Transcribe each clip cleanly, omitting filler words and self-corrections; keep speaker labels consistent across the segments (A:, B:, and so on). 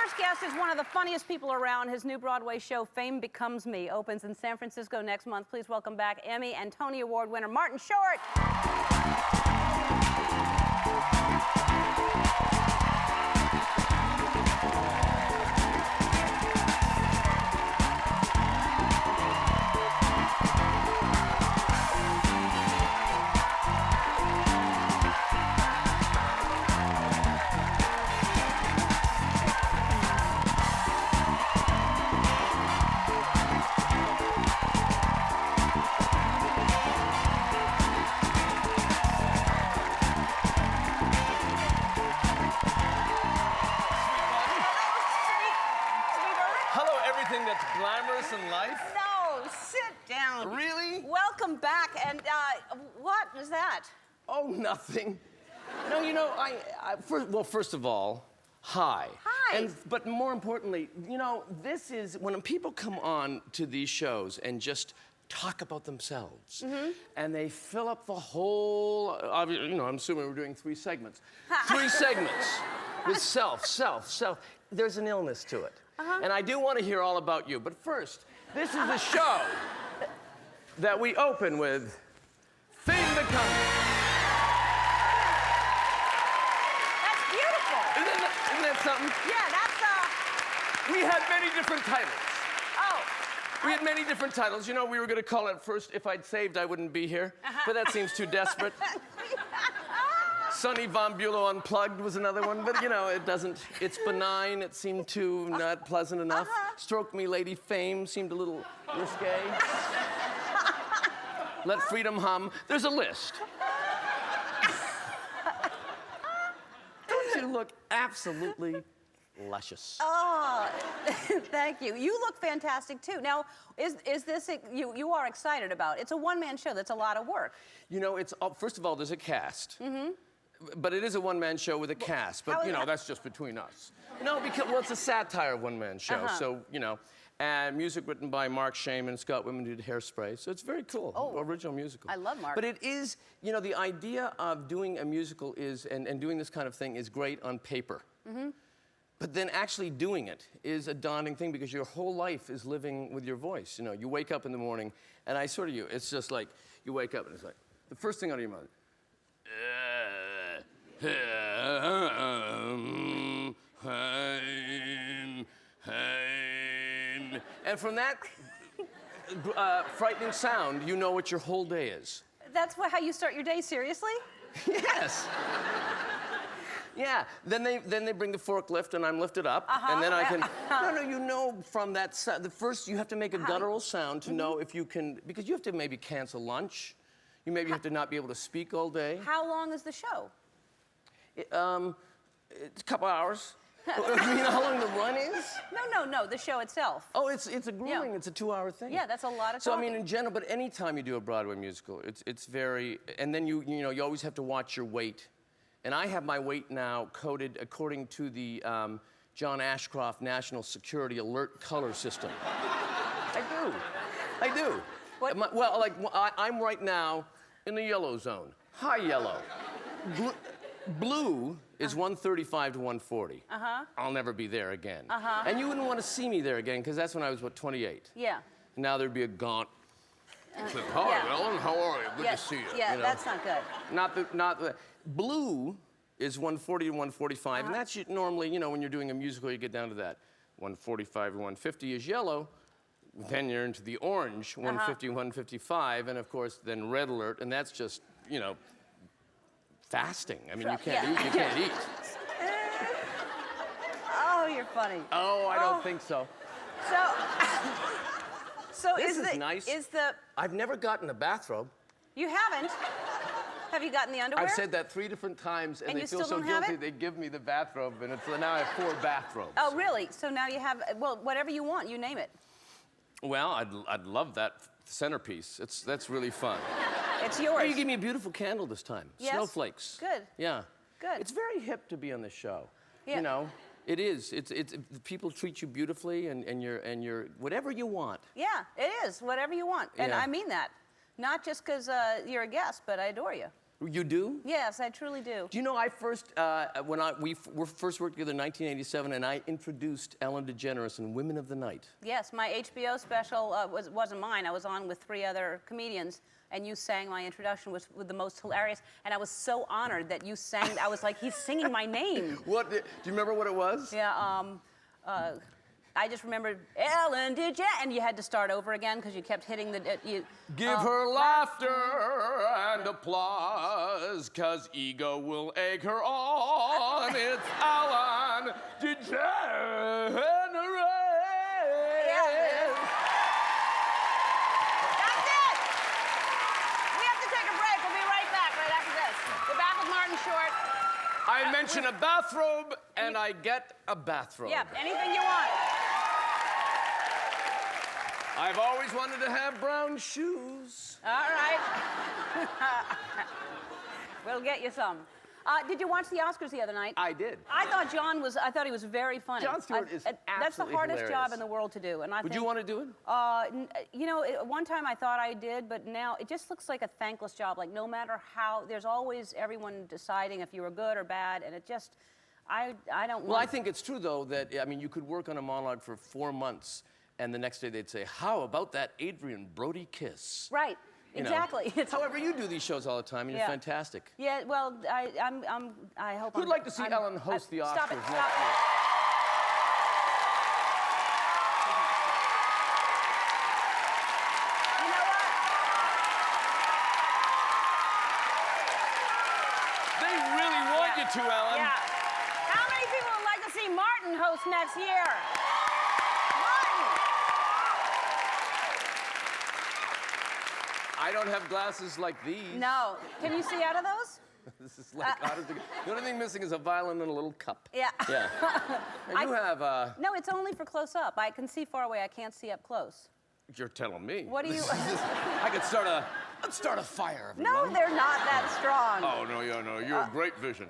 A: first guest is one of the funniest people around. His new Broadway show, Fame Becomes Me, opens in San Francisco next month. Please welcome back Emmy and Tony Award winner Martin Short.
B: That's glamorous in life?
A: No, sit down.
B: Really?
A: Welcome back. And what is that?
B: Oh, nothing. No, you know, first of all, hi.
A: Hi.
B: But more importantly, you know, this is when people come on to these shows and just talk about themselves, and they fill up the whole, you know, I'm assuming we're doing 3 segments. 3 segments with self. There's an illness to it. And I do want to hear all about you. But first, this is the show that we open with Fame Becomes Me.
A: That's beautiful.
B: Isn't that something?
A: Yeah, that's
B: We had many different titles.
A: Oh.
B: We had many different titles. You know, we were going to call it first, If I'd Saved, I Wouldn't Be Here. But that seems too desperate. Sonny Von Bulow Unplugged was another one, but you know, it doesn't, it's benign, it seemed too not pleasant enough. Stroke Me Lady Fame seemed a little risque. Let Freedom Hum, there's a list. Don't you look absolutely luscious?
A: Oh, thank you. You look fantastic too. Now, is this, you are excited about? It's a one-man show, that's a lot of work.
B: You know, it's, first of all, there's a cast. But it is a one-man show with a cast. But, you know, that's just between us. No, because, well, it's a satire one-man show. So, you know, and music written by Mark Shaman, Scott Wittman did Hairspray. So it's very cool.
A: Oh,
B: original musical.
A: I love Mark.
B: But it is, you know, the idea of doing a musical is, and doing this kind of thing is great on paper. But then actually doing it is a daunting thing because your whole life is living with your voice. You know, you wake up in the morning, and I sort of it's just like, you wake up and it's like, the first thing out of your mouth, and from that frightening sound, you know what your whole day is.
A: That's how you start your day, seriously?
B: Yes. Yeah, then they bring the forklift and I'm lifted up, and then I can, no, you know from that, the first you have to make a guttural sound to know if you can, because you have to maybe cancel lunch, you maybe have to not be able to speak all day.
A: How long is the show?
B: It's a couple hours. You know how long the run is?
A: No, the show itself.
B: Oh, it's a grueling, it's a 2-hour thing.
A: Yeah, that's a lot of
B: So,
A: talking.
B: I mean, in general, but any time you do a Broadway musical, it's very, and then you know, you always have to watch your weight. And I have my weight now coded according to the John Ashcroft National Security Alert Color System. I do.
A: What?
B: Well, like, I'm right now in the yellow zone. High yellow. Blue is 135 to 140. I'll never be there again. And you wouldn't want to see me there again, because that's when I was, 28?
A: Yeah.
B: Now there'd be a gaunt. Hi, Ellen, how are you? Good to see you.
A: Yeah,
B: you know?
A: that's not good.
B: Not the. Blue is 140 to 145, and that's normally, you know, when you're doing a musical, you get down to that. 145 to 150 is yellow. Then you're into the orange, 150, 155, and of course, then red alert, and that's just, you know, fasting. I mean, you can't eat.
A: Oh, you're funny.
B: Oh, I don't think so.
A: So
B: This is nice. I've never gotten a bathrobe.
A: You haven't? Have you gotten the underwear?
B: I've said that 3 different times, and they
A: you
B: feel
A: still
B: so
A: don't have
B: guilty,
A: it?
B: they give me the bathrobe, and now I have 4 bathrobes.
A: Oh, really? So now you have, well, whatever you want, you name it.
B: Well, I'd love that centerpiece. That's really fun.
A: It's yours.
B: Hey, you gave me a beautiful candle this time.
A: Yes?
B: Snowflakes.
A: Good.
B: Yeah.
A: Good.
B: It's very hip to be on this show.
A: Yeah.
B: You know, it is. It's people treat you beautifully, and you're whatever you want.
A: Yeah, it is. Whatever you want. And
B: Yeah.
A: I mean that. Not just because you're a guest, but I adore you.
B: You do?
A: Yes, I truly do.
B: Do you know I first, we first worked together in 1987, and I introduced Ellen DeGeneres in Women of the Night.
A: Yes, my HBO special wasn't mine. I was on with 3 other comedians, and you sang my introduction with the most hilarious. And I was so honored that you sang. I was like, he's singing my name.
B: What? Do you remember what it was?
A: Yeah. I just remembered, Ellen, did ya? And you had to start over again because you kept hitting the.
B: Give her laughter and applause, cause ego will egg her on. It's Ellen DeGeneres.
A: That's it! We have to take a break. We'll be right back right after this. We're back with Martin Short.
B: I mention a bathrobe, and I get a bathrobe.
A: Yeah, anything you want.
B: I've always wanted to have brown shoes.
A: All right. We'll get you some. Did you watch the Oscars the other night?
B: I did.
A: I thought I thought he was very funny.
B: Jon Stewart is
A: That's the
B: absolutely
A: hardest
B: hilarious.
A: job in the world to do. And I
B: Would
A: think,
B: you want to do it?
A: you know, one time I thought I did, but now it just looks like a thankless job. Like no matter how, there's always everyone deciding if you were good or bad, and it just, I don't
B: Well, I
A: want.
B: think it's true, though, that, I mean, you could work on a monologue for 4 months, and the next day they'd say, how about that Adrian Brody kiss?
A: Right.
B: You know.
A: Exactly.
B: However, you do these shows all the time, and you're
A: Yeah.
B: fantastic.
A: Yeah, well, I hope.
B: Who'd like to see Ellen host the Oscars
A: Stop it,
B: next
A: stop it.
B: year?
A: You know what?
B: They really want you to, Ellen.
A: Yeah. How many people would like to see Martin host next year? Martin!
B: I don't have glasses like these.
A: No. Can you see out of those?
B: This is like, honestly, the only thing missing is a violin and a little cup.
A: Yeah.
B: Yeah. And you have,
A: No, it's only for close up. I can see far away. I can't see up close.
B: you're telling me.
A: What do you?
B: I could let's start a fire.
A: No,
B: Everyone.
A: they're not that strong.
B: Oh, no, you have great vision.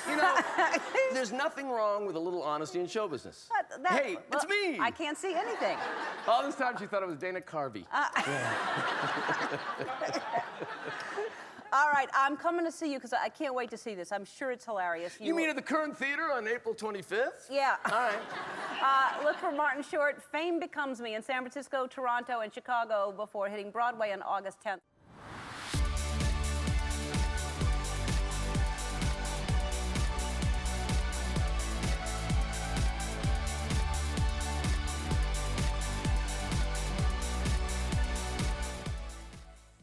B: You know, there's nothing wrong with a little honesty in show business. Hey, it's me.
A: I can't see anything.
B: All this time she thought it was Dana Carvey.
A: All right, I'm coming to see you because I can't wait to see this. I'm sure it's hilarious.
B: You mean at the Current Theater on April 25th?
A: Yeah.
B: All right.
A: Look for Martin Short, Fame Becomes Me in San Francisco, Toronto, and Chicago before hitting Broadway on August 10th.